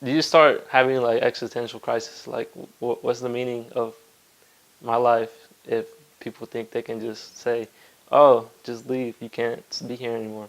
you start having like existential crisis, like what's the meaning of my life if people think they can just say, oh, just leave, you can't be here anymore.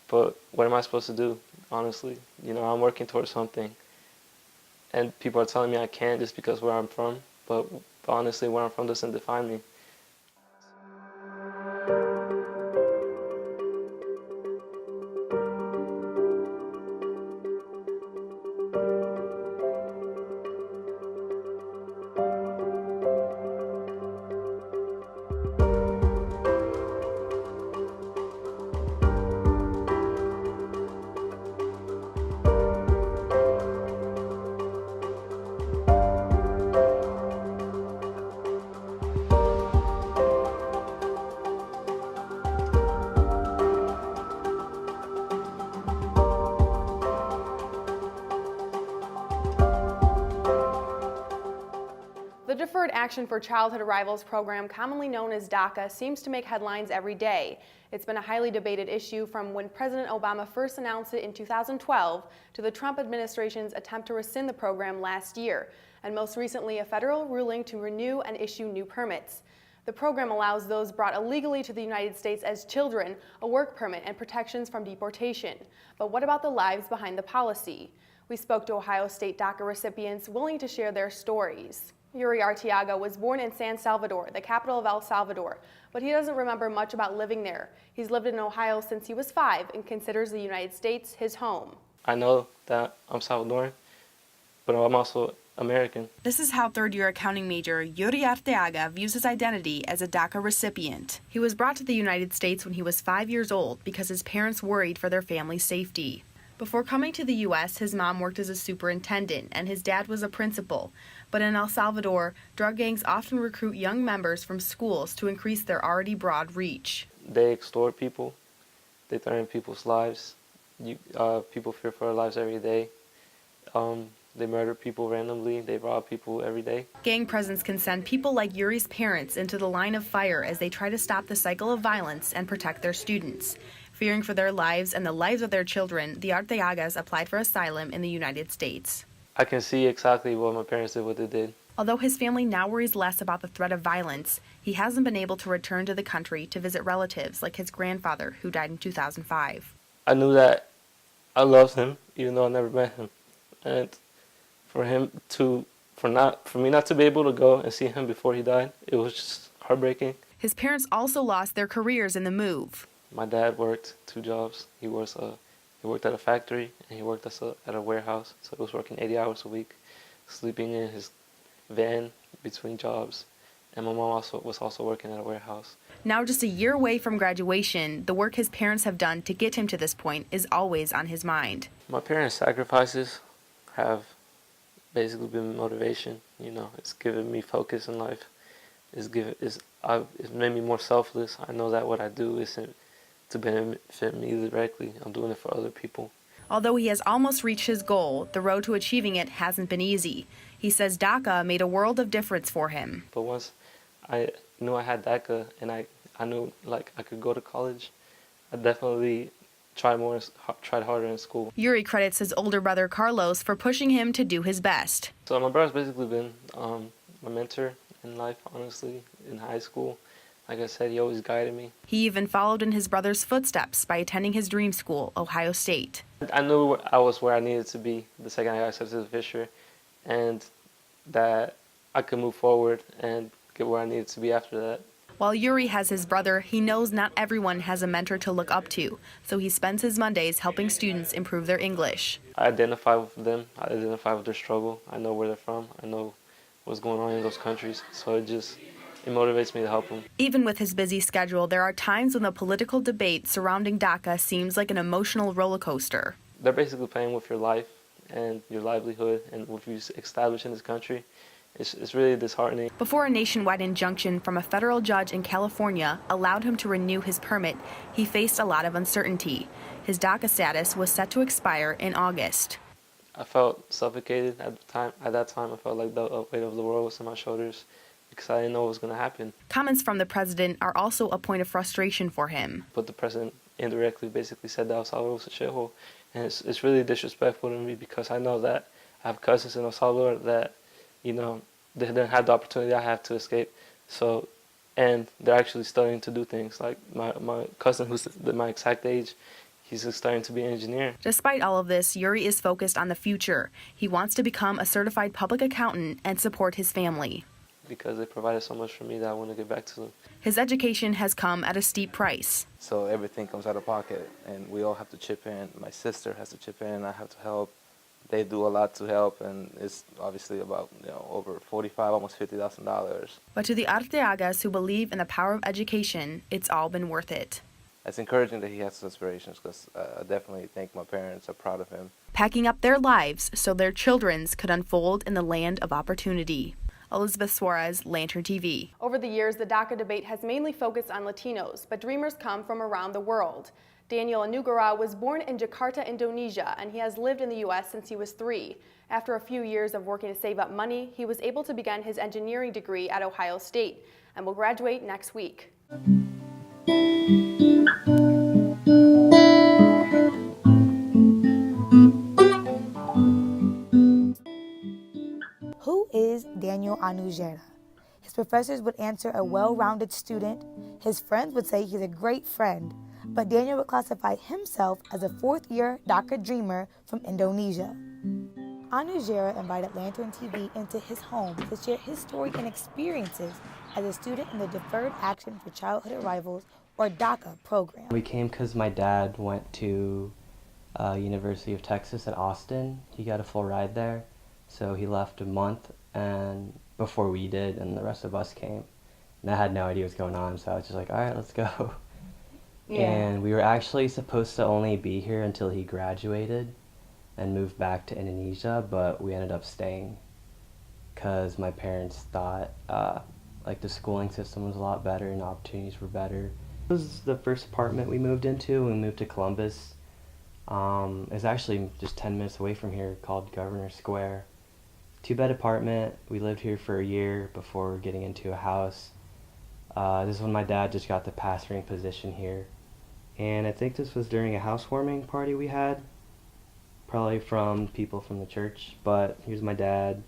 But what am I supposed to do, honestly? I'm working towards something, and people are telling me I can't just because where I'm from, but honestly, where I'm from doesn't define me. The Deferred Action for Childhood Arrivals program, commonly known as DACA, seems to make headlines every day. It's been a highly debated issue from when President Obama first announced it in 2012 to the Trump administration's attempt to rescind the program last year, and most recently a federal ruling to renew and issue new permits. The program allows those brought illegally to the United States as children a work permit and protections from deportation. But what about the lives behind the policy? We spoke to Ohio State DACA recipients willing to share their stories. Yuri Arteaga was born in San Salvador, the capital of El Salvador, but he doesn't remember much about living there. He's lived in Ohio since he was 5 and considers the United States his home. I know that I'm Salvadoran, but I'm also American. This is how third-year accounting major Yuri Arteaga views his identity as a DACA recipient. He was brought to the United States when he was 5 years old because his parents worried for their family's safety. Before coming to the U.S., his mom worked as a superintendent and his dad was a principal. But in El Salvador, drug gangs often recruit young members from schools to increase their already broad reach. They extort people. They threaten people's lives. People fear for their lives every day. They murder people randomly. They rob people every day. Gang presence can send people like Yuri's parents into the line of fire as they try to stop the cycle of violence and protect their students. Fearing for their lives and the lives of their children, the Arteagas applied for asylum in the United States. I can see exactly what my parents did, what they did. Although his family now worries less about the threat of violence, he hasn't been able to return to the country to visit relatives like his grandfather, who died in 2005. I knew that I loved him, even though I never met him. And for me not to be able to go and see him before he died, it was just heartbreaking. His parents also lost their careers in the move. My dad worked 2 jobs. He worked at a factory and he worked at a warehouse. So he was working 80 hours a week, sleeping in his van between jobs. And my mom was also working at a warehouse. Now just a year away from graduation, the work his parents have done to get him to this point is always on his mind. My parents' sacrifices have basically been motivation. It's given me focus in life. It's made me more selfless. I know that what I do isn't to benefit me directly. I'm doing it for other people. Although he has almost reached his goal, the road to achieving it hasn't been easy. He says DACA made a world of difference for him. But once I knew I had DACA and I knew like I could go to college, I definitely tried harder in school. Yuri credits his older brother Carlos for pushing him to do his best. So my brother's basically been my mentor in life, honestly, in high school. Like I said, he always guided me. He even followed in his brother's footsteps by attending his dream school, Ohio State. I knew I was where I needed to be the second I got accepted to Fisher, and that I could move forward and get where I needed to be after that. While Yuri has his brother, he knows not everyone has a mentor to look up to, so he spends his Mondays helping students improve their English. I identify with them. I identify with their struggle. I know where they're from. I know what's going on in those countries, so it motivates me to help them. Even with his busy schedule, there are times when the political debate surrounding DACA seems like an emotional roller coaster. They're basically playing with your life and your livelihood and what you establish in this country. It's really disheartening. Before a nationwide injunction from a federal judge in California allowed him to renew his permit, he faced a lot of uncertainty. His DACA status was set to expire in August. I felt suffocated at that time. I felt like the weight of the world was on my shoulders because I didn't know what was going to happen. Comments from the president are also a point of frustration for him. But the president indirectly basically said that El Salvador was a shithole. And it's really disrespectful to me because I know that I have cousins in El Salvador that, they didn't have the opportunity I have to escape. So, and they're actually starting to do things. Like my cousin, who's my exact age, he's starting to be an engineer. Despite all of this, Yuri is focused on the future. He wants to become a certified public accountant and support his family. Because they provided so much for me that I want to give back to them. His education has come at a steep price. So everything comes out of pocket, and we all have to chip in. My sister has to chip in, I have to help. They do a lot to help, and it's obviously about over $45,000, almost $50,000. But to the Arteagas who believe in the power of education, it's all been worth it. It's encouraging that he has those aspirations, because I definitely think my parents are proud of him. Packing up their lives so their children's could unfold in the land of opportunity. Elizabeth Suarez, Lantern TV. Over the years, the DACA debate has mainly focused on Latinos, but dreamers come from around the world. Daniel Anugara was born in Jakarta, Indonesia, and he has lived in the U.S. since he was 3. After a few years of working to save up money, he was able to begin his engineering degree at Ohio State and will graduate next week. Who is Daniel Anugera? His professors would answer a well-rounded student. His friends would say he's a great friend. But Daniel would classify himself as a 4th-year DACA dreamer from Indonesia. Anugera invited Lantern TV into his home to share his story and experiences as a student in the Deferred Action for Childhood Arrivals, or DACA program. We came because my dad went to University of Texas at Austin. He got a full ride there, so he left a month and before we did, and the rest of us came. And I had no idea what was going on, so I was just like, all right, let's go. Yeah. And we were actually supposed to only be here until he graduated and moved back to Indonesia, but we ended up staying because my parents thought like the schooling system was a lot better and opportunities were better. It was the first apartment we moved into. We moved to Columbus. It's actually just 10 minutes away from here, called Governor Square. 2-bed apartment. We lived here for a year before getting into a house. This is when my dad just got the pastoring position here. And I think this was during a housewarming party we had, probably from people from the church. But here's my dad,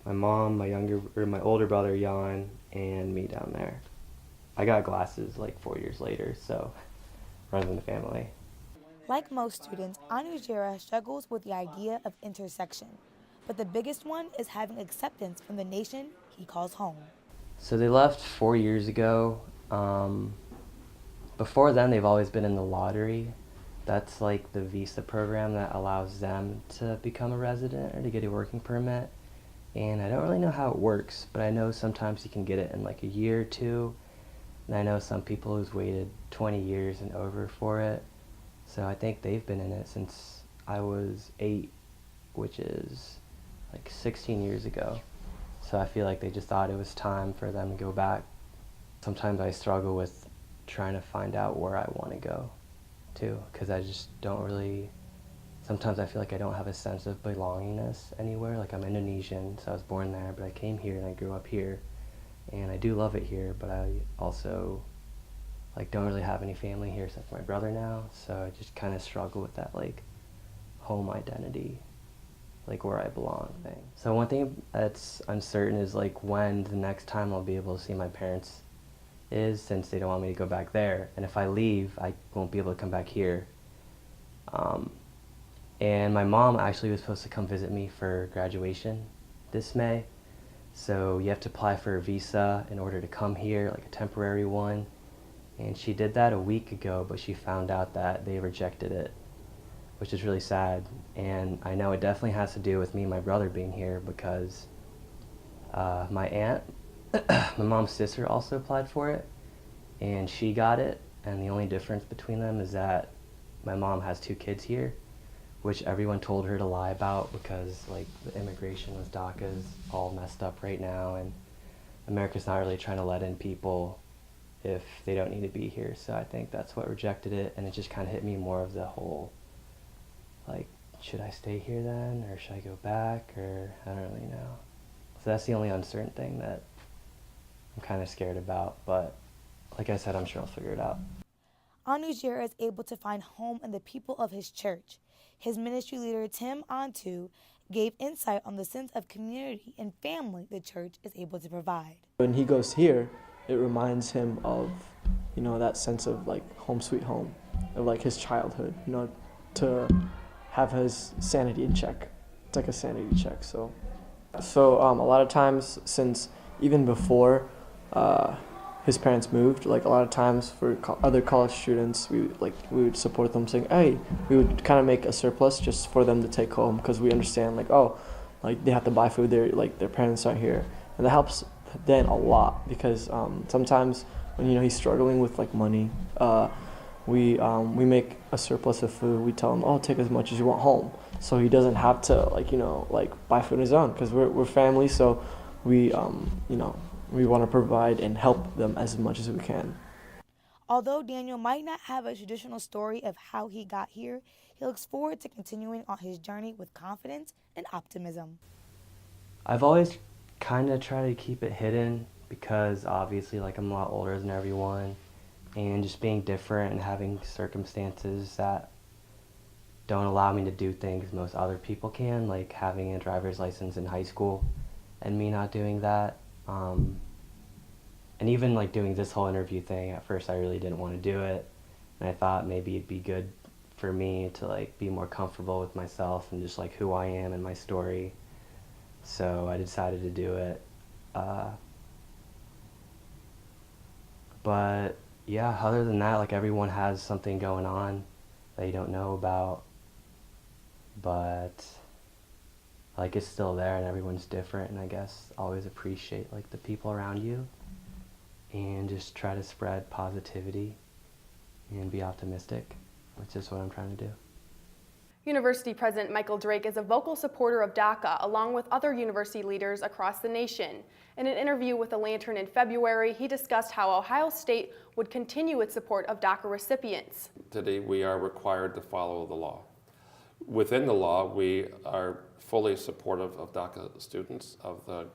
my mom, my older brother Jan, and me down there. I got glasses like 4 years later, so running the family. Like most students, Anugera struggles with the idea of intersection. But the biggest one is having acceptance from the nation he calls home. So they left 4 years ago. Before then, they've always been in the lottery. That's like the visa program that allows them to become a resident or to get a working permit. And I don't really know how it works, but I know sometimes you can get it in like a year or two. And I know some people who's waited 20 years and over for it. So I think they've been in it since I was 8, which is like 16 years ago. So I feel like they just thought it was time for them to go back. Sometimes I struggle with trying to find out where I want to go too, because I just don't really, sometimes I feel like I don't have a sense of belongingness anywhere. Like I'm Indonesian, so I was born there, but I came here and I grew up here. And I do love it here, but I also like don't really have any family here except for my brother now, so I just kind of struggle with that like home identity, like where I belong thing. So one thing that's uncertain is like when the next time I'll be able to see my parents is, since they don't want me to go back there. And if I leave, I won't be able to come back here. And my mom actually was supposed to come visit me for graduation this May. So you have to apply for a visa in order to come here, like a temporary one. And she did that a week ago, but she found out that they rejected it, which is really sad. And I know it definitely has to do with me and my brother being here, because my aunt, my mom's sister, also applied for it, and she got it. And the only difference between them is that my mom has 2 kids here, which everyone told her to lie about, because like the immigration with DACA is all messed up right now, and America's not really trying to let in people if they don't need to be here. So I think that's what rejected it, and it just kind of hit me more of the whole, like, should I stay here then, or should I go back, or I don't really know. So that's the only uncertain thing that I'm kind of scared about, but like I said, I'm sure I'll figure it out. Anugera is able to find home in the people of his church. His ministry leader, Tim Antu, gave insight on the sense of community and family the church is able to provide. When he goes here, it reminds him of, that sense of like home sweet home, of like his childhood, to have his sanity in check. It's like a sanity check. So a lot of times, since even before his parents moved, like a lot of times for other college students, we would support them, saying, hey, we would kind of make a surplus just for them to take home, because we understand they have to buy food, their parents aren't here, and that helps Dan a lot, because sometimes when he's struggling with like money, we make a surplus of food. We tell him, oh, take as much as you want home, so he doesn't have to buy food on his own, because we're family. So we want to provide and help them as much as we can. Although Daniel might not have a traditional story of how he got here, he looks forward to continuing on his journey with confidence and optimism. I've always kind of tried to keep it hidden, because obviously I'm a lot older than everyone, and just being different and having circumstances that don't allow me to do things most other people can, like having a driver's license in high school and me not doing that. And even doing this whole interview thing, at first I really didn't want to do it, and I thought maybe it'd be good for me to be more comfortable with myself and just who I am and my story. So I decided to do it. But yeah, other than that, everyone has something going on that you don't know about, but it's still there, and everyone's different, and I guess always appreciate the people around you, and just try to spread positivity and be optimistic, which is what I'm trying to do. University President Michael Drake is a vocal supporter of DACA, along with other university leaders across the nation. In an interview with The Lantern in February, he discussed how Ohio State would continue its support of DACA recipients. Today, we are required to follow the law. Within the law, we are fully supportive of DACA students, of the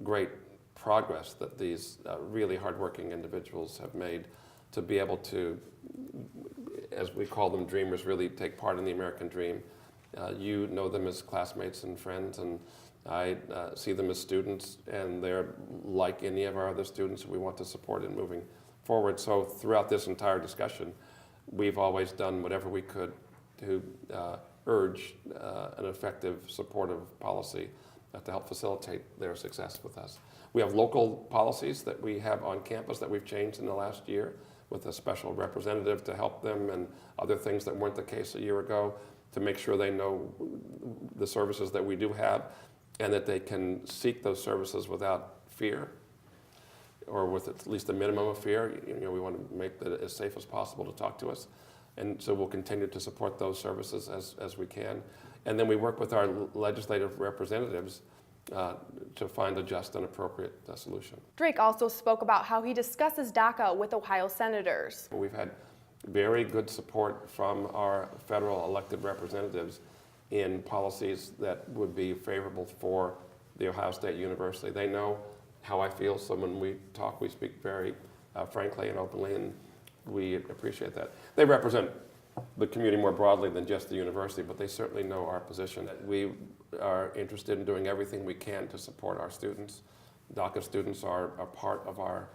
great progress that these really hardworking individuals have made to be able to, as we call them, dreamers, really take part in the American dream. You know them as classmates and friends, and I see them as students, and they're like any of our other students we want to support in moving forward. So throughout this entire discussion, we've always done whatever we could to urge an effective supportive policy to help facilitate their success with us. We have local policies that we have on campus that we've changed in the last year, with a special representative to help them, and other things that weren't the case a year ago, to make sure they know the services that we do have, and that they can seek those services without fear, or with at least a minimum of fear. We want to make it as safe as possible to talk to us. And so we'll continue to support those services as we can. And then we work with our legislative representatives to find a just and appropriate solution. Drake also spoke about how he discusses DACA with Ohio senators. We've had very good support from our federal elected representatives in policies that would be favorable for the Ohio State University. They know how I feel, so when we talk, we speak very frankly and openly, and we appreciate that. They represent the community more broadly than just the university, but they certainly know our position. We are interested in doing everything we can to support our students. DACA students are a part of our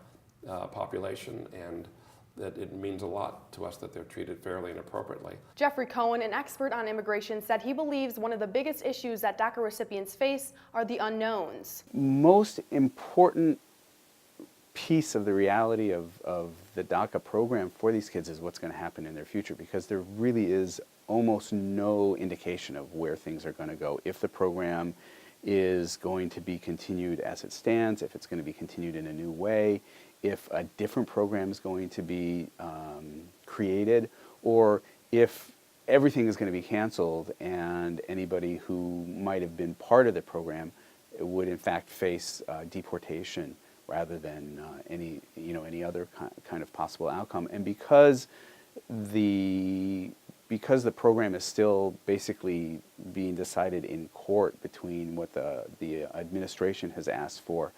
population, and that it means a lot to us that they're treated fairly and appropriately. Jeffrey Cohen, an expert on immigration, said he believes one of the biggest issues that DACA recipients face are the unknowns. Most important piece of the reality of the DACA program for these kids is what's going to happen in their future, because there really is almost no indication of where things are going to go. If the program is going to be continued as it stands, if it's going to be continued in a new way, if a different program is going to be created, or if everything is going to be canceled and anybody who might have been part of the program would in fact face deportation rather than any other kind of possible outcome. And because the program is still basically being decided in court between what the administration has asked for,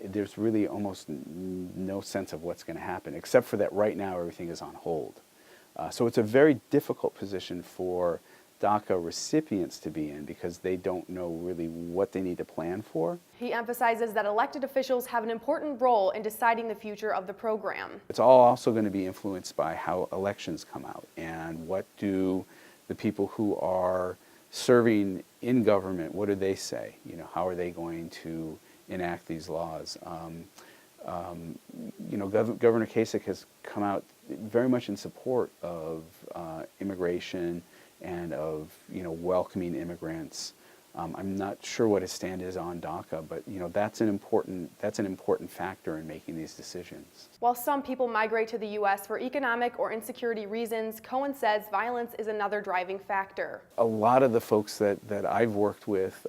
there's really almost no sense of what's going to happen, except for that right now everything is on hold. So it's a very difficult position for DACA recipients to be in because they don't know really what they need to plan for. He emphasizes that elected officials have an important role in deciding the future of the program. It's all also going to be influenced by how elections come out and what do the people who are serving in government, what do they say? You know, how are they going to enact these laws? You know, Governor Kasich has come out very much in support of immigration and of, you know, welcoming immigrants. I'm not sure what his stand is on DACA, but you know, that's an important factor in making these decisions. While some people migrate to the U.S. for economic or insecurity reasons, Cohen says violence is another driving factor. A lot of the folks that I've worked with,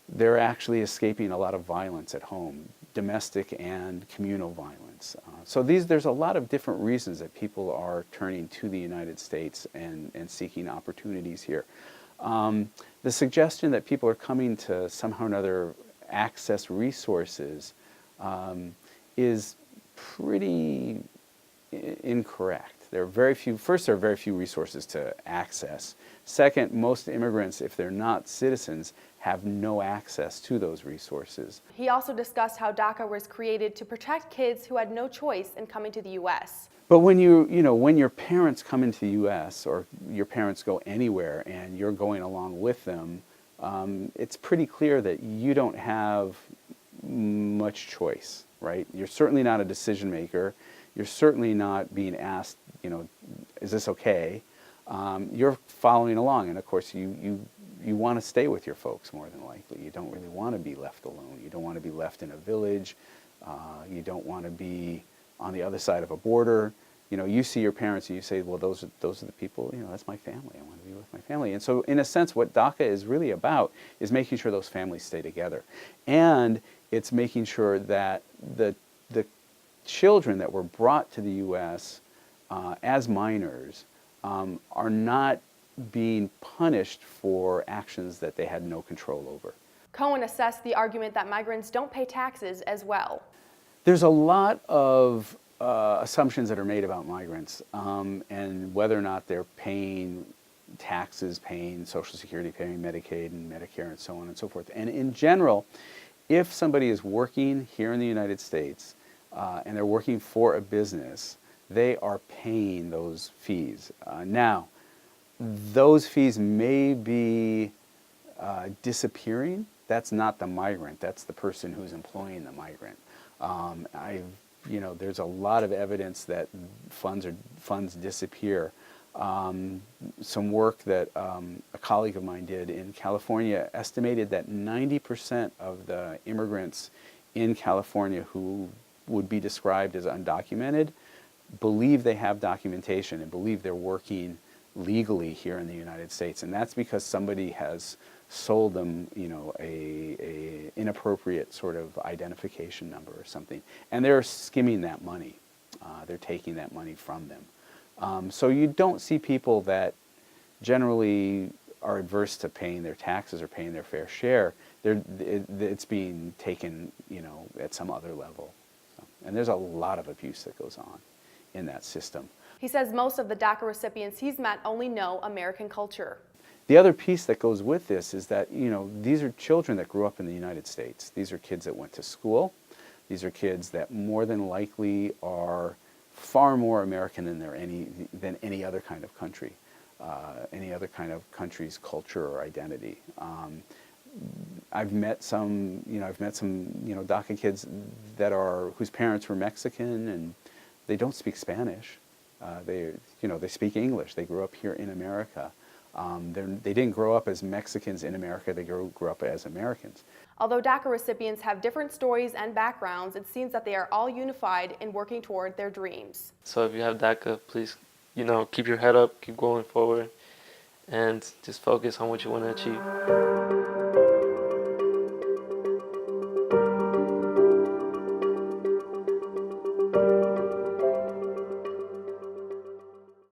they're actually escaping a lot of violence at home, domestic and communal violence. So there's a lot of different reasons that people are turning to the United States and seeking opportunities here. The suggestion that people are coming to somehow or another access resources is pretty incorrect. There are very few resources to access. Second, most immigrants, if they're not citizens, have no access to those resources. He also discussed how DACA was created to protect kids who had no choice in coming to the U.S. But when when your parents come into the U.S. or your parents go anywhere and you're going along with them, it's pretty clear that you don't have much choice, right? You're certainly not a decision maker. You're certainly not being asked, you know, is this okay? You're following along, and of course you want to stay with your folks more than likely. You don't really want to be left alone. You don't want to be left in a village. You don't want to be on the other side of a border. You know, you see your parents and you say, well, those are the people, you know, that's my family. I want to be with my family. And so in a sense, what DACA is really about is making sure those families stay together. And it's making sure that the children that were brought to the U.S. As minors are not being punished for actions that they had no control over. Cohen assessed the argument that migrants don't pay taxes as well. There's a lot of assumptions that are made about migrants and whether or not they're paying taxes, paying Social Security, paying Medicaid and Medicare and so on and so forth. And in general, if somebody is working here in the United States and they're working for a business, they are paying those fees. Now, those fees may be disappearing. That's not the migrant. That's the person who's employing the migrant. There's a lot of evidence that funds disappear. Some work that a colleague of mine did in California estimated that 90% of the immigrants in California who would be described as undocumented believe they have documentation and believe they're working legally here in the United States, and that's because somebody has sold them, a inappropriate sort of identification number or something, and they're skimming that money. They're taking that money from them. So you don't see people that generally are adverse to paying their taxes or paying their fair share. It's being taken, at some other level, and there's a lot of abuse that goes on in that system. He says most of the DACA recipients he's met only know American culture. The other piece that goes with this is that, these are children that grew up in the United States. These are kids that went to school. These are kids that more than likely are far more American than any other kind of country, any other kind of country's culture or identity. I've met some DACA kids whose parents were Mexican and they don't speak Spanish. They speak English. They grew up here in America. They didn't grow up as Mexicans in America. They grew up as Americans. Although DACA recipients have different stories and backgrounds, it seems that they are all unified in working toward their dreams. So if you have DACA, please, keep your head up, keep going forward, and just focus on what you want to achieve.